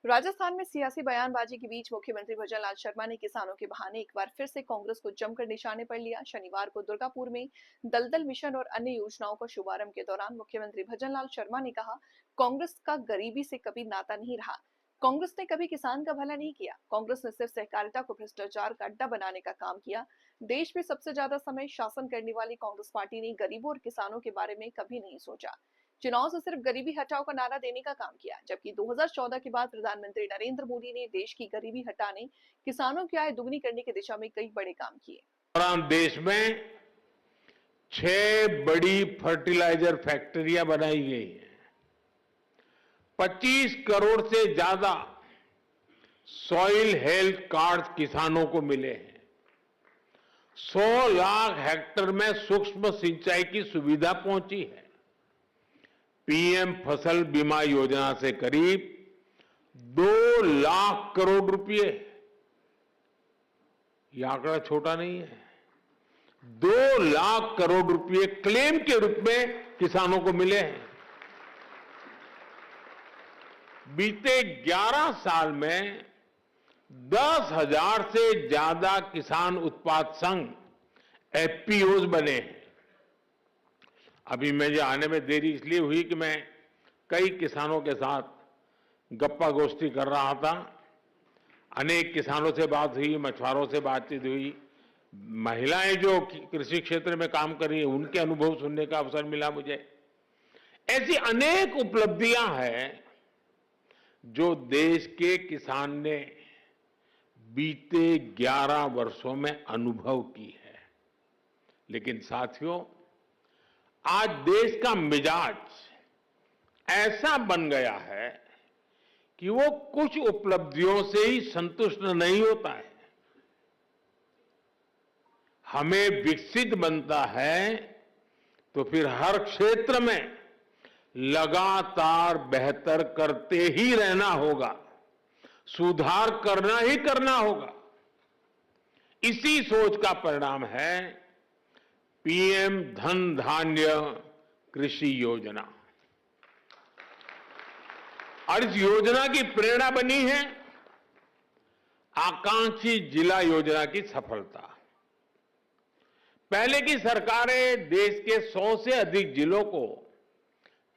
राजस्थान में सियासी बयानबाजी के बीच मुख्यमंत्री भजनलाल शर्मा ने किसानों के बहाने एक बार फिर से कांग्रेस को जमकर निशाने पर लिया। शनिवार को दुर्गापुर में दलदल मिशन और अन्य योजनाओं का शुभारंभ के दौरान मुख्यमंत्री भजनलाल शर्मा ने कहा, कांग्रेस का गरीबी से कभी नाता नहीं रहा। कांग्रेस ने कभी किसान का भला नहीं किया। कांग्रेस ने सिर्फ सहकारिता को भ्रष्टाचार का अड्डा बनाने का काम किया। देश में सबसे ज्यादा समय शासन करने वाली कांग्रेस पार्टी ने गरीबों और किसानों के बारे में कभी नहीं सोचा। चुनाव से सिर्फ गरीबी हटाओ का नारा देने का काम किया, जबकि 2014 के बाद प्रधानमंत्री नरेंद्र मोदी ने देश की गरीबी हटाने, किसानों की आय दुगनी करने की दिशा में कई बड़े काम किए। देश में 6 बड़ी फर्टिलाइजर फैक्ट्रियां बनाई गई हैं। 25 करोड़ से ज्यादा सॉइल हेल्थ कार्ड किसानों को मिले हैं। 100 लाख हेक्टेयर में सूक्ष्म सिंचाई की सुविधा पहुंची है। पीएम फसल बीमा योजना से करीब 2 लाख करोड़ रुपए, यह आंकड़ा छोटा नहीं है, 2 लाख करोड़ रुपए क्लेम के रूप में किसानों को मिले हैं। बीते 11 साल में 10,000 से ज्यादा किसान उत्पाद संघ एफपीओज बने हैं। अभी मुझे आने में देरी इसलिए हुई कि मैं कई किसानों के साथ गप्पा गोष्ठी कर रहा था। अनेक किसानों से बात हुई, मछुआरों से बातचीत हुई, महिलाएं जो कृषि क्षेत्र में काम कर रही हैं उनके अनुभव सुनने का अवसर मिला मुझे। ऐसी अनेक उपलब्धियां हैं जो देश के किसान ने बीते 11 वर्षों में अनुभव की है। लेकिन साथियों, आज देश का मिजाज ऐसा बन गया है कि वो कुछ उपलब्धियों से ही संतुष्ट नहीं होता है। हमें विकसित बनता है तो फिर हर क्षेत्र में लगातार बेहतर करते ही रहना होगा, सुधार करना ही करना होगा। इसी सोच का परिणाम है पीएम धन धान्य कृषि योजना। और इस योजना की प्रेरणा बनी है आकांक्षी जिला योजना की सफलता। पहले की सरकारें देश के 100 से अधिक जिलों को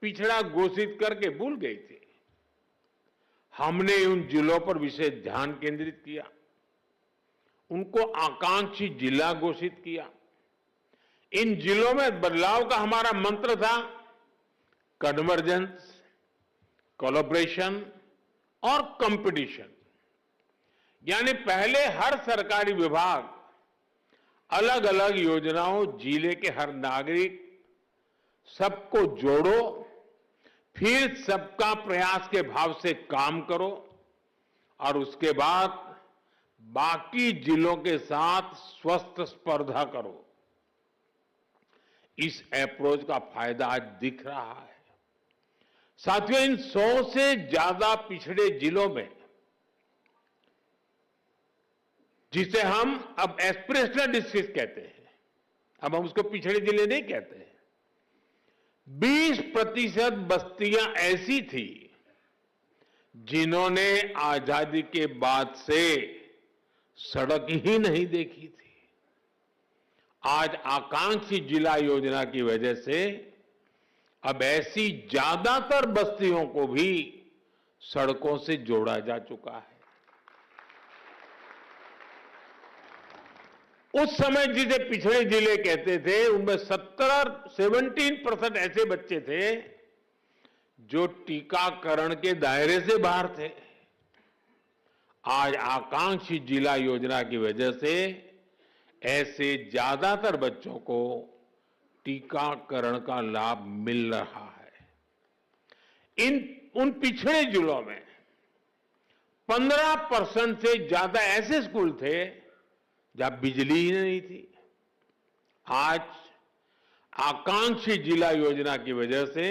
पिछड़ा घोषित करके भूल गई थी। हमने उन जिलों पर विशेष ध्यान केंद्रित किया, उनको आकांक्षी जिला घोषित किया। इन जिलों में बदलाव का हमारा मंत्र था कन्वर्जेंस, कोलैबोरेशन और कंपटीशन। यानी पहले हर सरकारी विभाग अलग अलग योजनाओं, जिले के हर नागरिक, सबको जोड़ो, फिर सबका प्रयास के भाव से काम करो और उसके बाद बाकी जिलों के साथ स्वस्थ स्पर्धा करो। इस अप्रोच का फायदा आज दिख रहा है। साथियों, इन 100 से ज्यादा पिछड़े जिलों में, जिसे हम अब एस्पिरेशनल डिस्ट्रिक्ट कहते हैं, अब हम उसको पिछड़े जिले नहीं कहते, 20% बस्तियां ऐसी थी जिन्होंने आजादी के बाद से सड़क ही नहीं देखी थी। आज आकांक्षी जिला योजना की वजह से अब ऐसी ज्यादातर बस्तियों को भी सड़कों से जोड़ा जा चुका है। उस समय जिसे पिछड़े जिले कहते थे, उनमें 17% ऐसे बच्चे थे जो टीकाकरण के दायरे से बाहर थे। आज आकांक्षी जिला योजना की वजह से ऐसे ज्यादातर बच्चों को टीकाकरण का लाभ मिल रहा है। उन पिछड़े जिलों में 15% से ज्यादा ऐसे स्कूल थे जहां बिजली ही नहीं थी। आज आकांक्षी जिला योजना की वजह से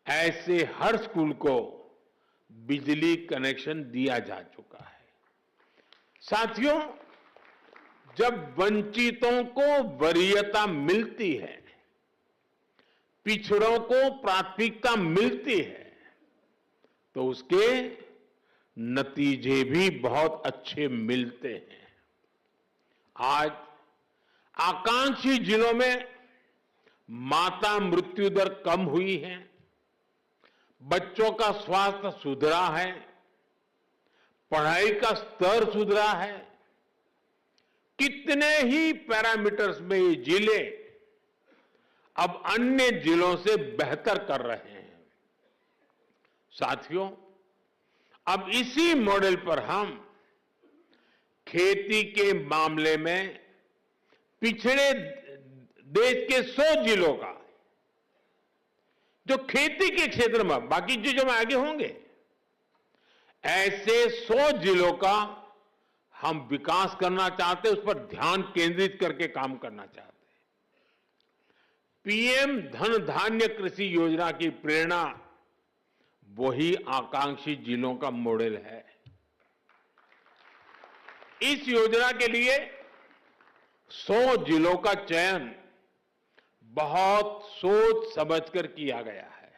ऐसे हर स्कूल को बिजली कनेक्शन दिया जा चुका है। साथियों, जब वंचितों को वरीयता मिलती है, पिछड़ों को प्राथमिकता मिलती है, तो उसके नतीजे भी बहुत अच्छे मिलते हैं। आज आकांक्षी जिलों में माता मृत्यु दर कम हुई है, बच्चों का स्वास्थ्य सुधरा है, पढ़ाई का स्तर सुधरा है। कितने ही पैरामीटर्स में ये जिले अब अन्य जिलों से बेहतर कर रहे हैं। साथियों, अब इसी मॉडल पर हम खेती के मामले में पिछड़े देश के 100 जिलों का, जो खेती के क्षेत्र में बाकी चीजों में आगे होंगे, ऐसे 100 जिलों का हम विकास करना चाहते हैं, उस पर ध्यान केंद्रित करके काम करना चाहते हैं। पीएम धन धान्य कृषि योजना की प्रेरणा वही आकांक्षी जिलों का मॉडल है। इस योजना के लिए 100 जिलों का चयन बहुत सोच समझकर किया गया है।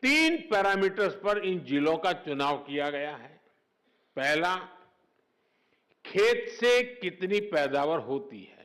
3 पैरामीटर्स पर इन जिलों का चुनाव किया गया है। पहला, खेत से कितनी पैदावार होती है।